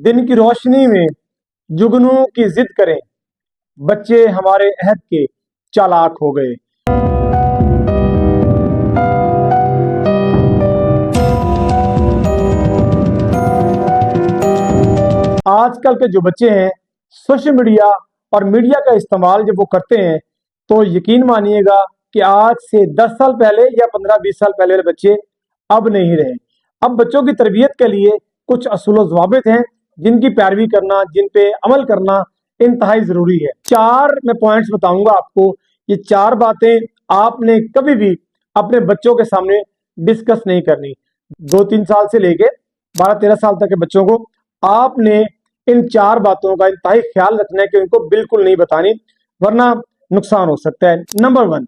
दिन की रोशनी में जुगनू की जिद करें, बच्चे हमारे अहद के चालाक हो गए। आजकल के जो बच्चे हैं, सोशल मीडिया और मीडिया का इस्तेमाल जब वो करते हैं तो यकीन मानिएगा कि आज से 10 साल पहले या 15-20 साल पहले वाले बच्चे अब नहीं रहे। अब बच्चों की तरबियत के लिए कुछ असूल व ज़वाबित हैं जिनकी पैरवी करना, जिन पे अमल करना इंतहाई ज़रूरी है। 4 मैं पॉइंट्स बताऊंगा आपको। ये 4 बातें आपने कभी भी अपने बच्चों के सामने डिस्कस नहीं करनी। 2-3 साल से लेके 12-13 साल तक के बच्चों को आपने इन 4 बातों का इंतहाई ख्याल रखना है कि उनको बिल्कुल नहीं बतानी, वरना नुकसान हो सकता है। नंबर 1,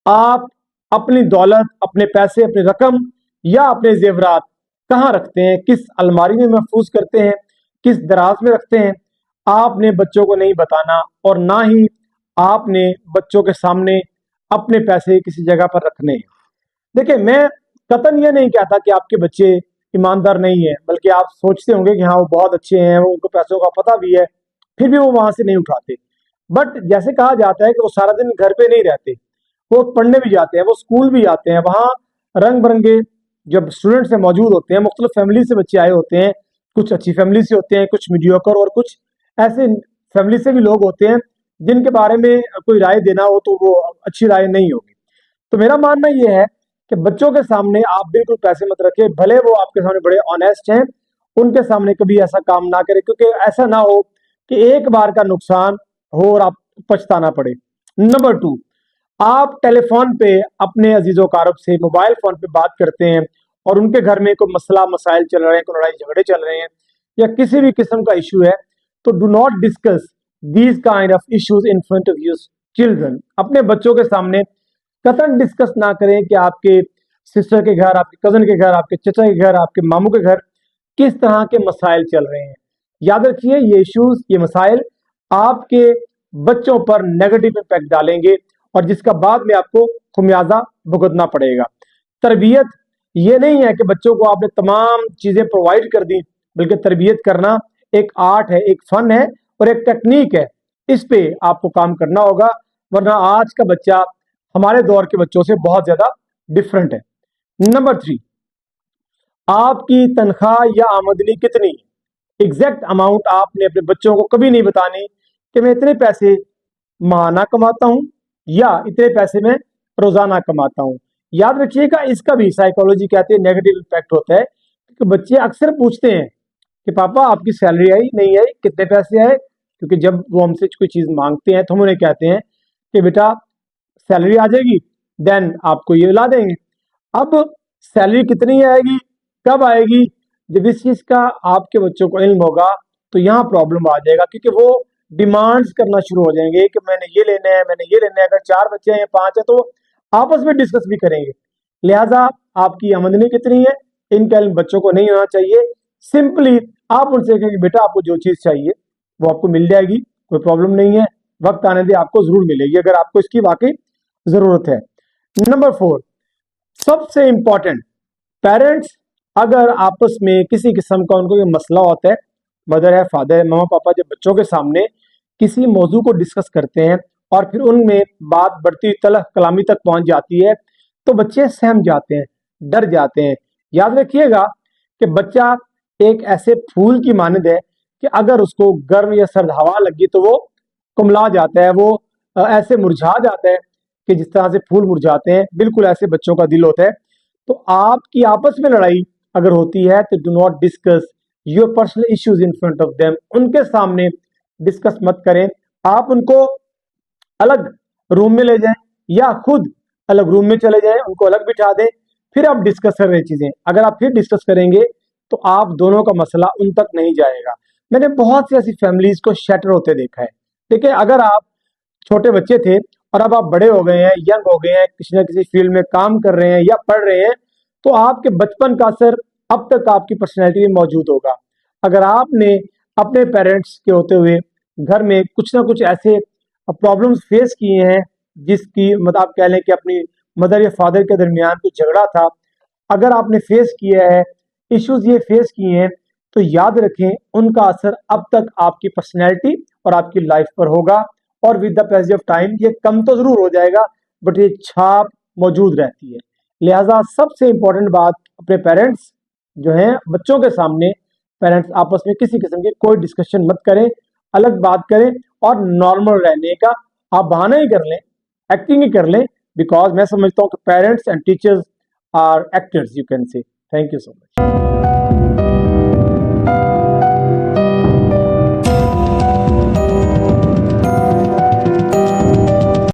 आप अपनी दौलत, अपने पैसे, अपनी रकम या अपने जेवरात कहाँ रखते हैं, किस अलमारी में महफूज करते हैं, किस दराज में रखते हैं, आपने बच्चों को नहीं बताना। और ना ही आपने बच्चों के सामने अपने पैसे किसी जगह पर रखने हैं। देखिए, मैं कतन ये नहीं कहता कि आपके बच्चे ईमानदार नहीं है, बल्कि आप सोचते होंगे कि हाँ वो बहुत अच्छे हैं, वो उनको पैसों का पता भी है, फिर भी वो वहां से नहीं उठाते। बट जैसे कहा जाता है कि वो सारा दिन घर पे नहीं रहते, वो पढ़ने भी जाते हैं, वो स्कूल भी जाते हैं। वहाँ रंग बिरंगे जब स्टूडेंट्स से मौजूद होते हैं, मुख्तलिफ फैमिली से बच्चे आए होते हैं, कुछ अच्छी फैमिली से होते हैं, कुछ मीडियोकर, और कुछ ऐसे फैमिली से भी लोग होते हैं जिनके बारे में कोई राय देना हो तो वो अच्छी राय नहीं होगी। तो मेरा मानना यह है कि बच्चों के सामने आप बिल्कुल पैसे मत रखें, भले वो आपके सामने बड़े ऑनेस्ट हैं, उनके सामने कभी ऐसा काम ना करें, क्योंकि ऐसा ना हो कि एक बार का नुकसान हो और आप पछताना पड़े। नंबर 2, आप टेलीफोन पे अपने अजीजों कारब से मोबाइल फोन पे बात करते हैं और उनके घर में कोई मसला मसाइल चल रहे हैं, कोई लड़ाई झगड़े चल रहे हैं या किसी भी किस्म का इशू है, तो do not discuss these kind of issues in front of your children. अपने बच्चों के सामने कतई डिस्कस ना करें कि आपके सिस्टर के घर, आपके कजन के घर, आपके चचा के घर, आपके मामू के घर किस तरह के मसाइल चल रहे हैं। याद रखिए, ये इश्यूज, ये मसाइल आपके बच्चों पर नेगेटिव इम्पैक्ट डालेंगे और जिसका बाद में आपको खुमियाजा भुगतना पड़ेगा। तरबियत ये नहीं है कि बच्चों को आपने तमाम चीजें प्रोवाइड कर दी, बल्कि तरबियत करना एक आर्ट है, एक फन है और एक टेक्निक है। इस पे आपको काम करना होगा, वरना आज का बच्चा हमारे दौर के बच्चों से बहुत ज्यादा डिफरेंट है। नंबर 3, आपकी तनख्वाह या आमदनी कितनी, एग्जैक्ट अमाउंट आपने अपने बच्चों को कभी नहीं बतानी कि मैं इतने पैसे माहाना कमाता हूं या इतने पैसे में रोजाना कमाता हूं। याद रखिएगा, इसका भी साइकोलॉजी कहते हैं नेगेटिव इम्पैक्ट होता है, क्योंकि बच्चे अक्सर पूछते हैं कि पापा आपकी सैलरी आई नहीं आई, कितने पैसे आए। क्योंकि जब वो हमसे कोई चीज मांगते हैं तो हम उन्हें कहते हैं कि बेटा सैलरी आ जाएगी, देन आपको ये ला देंगे। अब सैलरी कितनी आएगी, कब आएगी, जब इस चीज का आपके बच्चों को इल्म होगा तो यहाँ प्रॉब्लम आ जाएगा, क्योंकि वो डिमांड्स करना शुरू हो जाएंगे कि मैंने ये लेना है, मैंने ये लेना है। अगर 4 बच्चे हैं या 5 है तो आपस में डिस्कस भी करेंगे। लिहाजा आपकी आमदनी कितनी है, इनका इल्म बच्चों को नहीं होना चाहिए। सिंपली आप उनसे कहेंगे बेटा आपको जो चीज चाहिए वो आपको मिल जाएगी, कोई प्रॉब्लम नहीं है, वक्त आने दे आपको जरूर मिलेगी अगर आपको इसकी वाकई जरूरत है। नंबर 4, सबसे इंपॉर्टेंट, पेरेंट्स अगर आपस में किसी किस्म का उनको मसला होता है, मदर है, फादर है, मामा पापा, जब बच्चों के सामने किसी मौजू को डिस्कस करते हैं और फिर उनमें बात बढ़ती तलख कलामी तक पहुंच जाती है तो बच्चे सहम जाते हैं, डर जाते हैं। याद रखिएगा कि बच्चा एक ऐसे फूल की मानद है कि अगर उसको गर्म या सर्द हवा लगी तो वो कुमला जाता है, वो ऐसे मुरझा जाता है कि जिस तरह से फूल मुरझाते हैं, बिल्कुल ऐसे बच्चों का दिल होता है। तो आपकी आपस में लड़ाई अगर होती है तो do not discuss your personal issues in front of them. उनके सामने डिस्कस मत करें। आप उनको अलग रूम में ले जाएं या खुद अलग रूम में चले जाएं, उनको अलग बिठा दें, फिर आप डिस्कस कर रहे चीजें। अगर आप फिर डिस्कस करेंगे तो आप दोनों का मसला उन तक नहीं जाएगा। मैंने बहुत सी ऐसी फैमिलीज को शैटर होते देखा है। देखिए, अगर आप छोटे बच्चे थे और अब आप बड़े हो गए हैं, यंग हो गए हैं, किसी न किसी फील्ड में काम कर रहे हैं या पढ़ रहे हैं, तो आपके बचपन का असर अब तक आपकी पर्सनैलिटी में मौजूद होगा। अगर आपने अपने पेरेंट्स के होते हुए घर में कुछ ना कुछ ऐसे प्रॉब्लम्स फेस किए हैं जिसकी मतलब आप कह लें कि अपनी मदर या फादर के दरमियान कुछ झगड़ा था, अगर आपने फेस किया है, इश्यूज ये फेस किए हैं, تو یاد رکھیں ان کا اثر اب تک آپ کی پرسنالٹی اور آپ کی لائف پر ہوگا، اور with the pace of time یہ کم تو ضرور ہو جائے گا بٹ یہ چھاپ موجود رہتی ہے۔ لہٰذا سب سے امپورٹنٹ بات، اپنے پیرنٹس جو ہیں بچوں کے سامنے پیرنٹس آپس میں کسی قسم کی کوئی ڈسکشن مت کریں، الگ بات کریں، اور نارمل رہنے کا آپ بہانہ ہی کر لیں، ایکٹنگ ہی کر لیں، بیکاز میں سمجھتا ہوں کہ parents and teachers are actors, you can say. Thank you so much.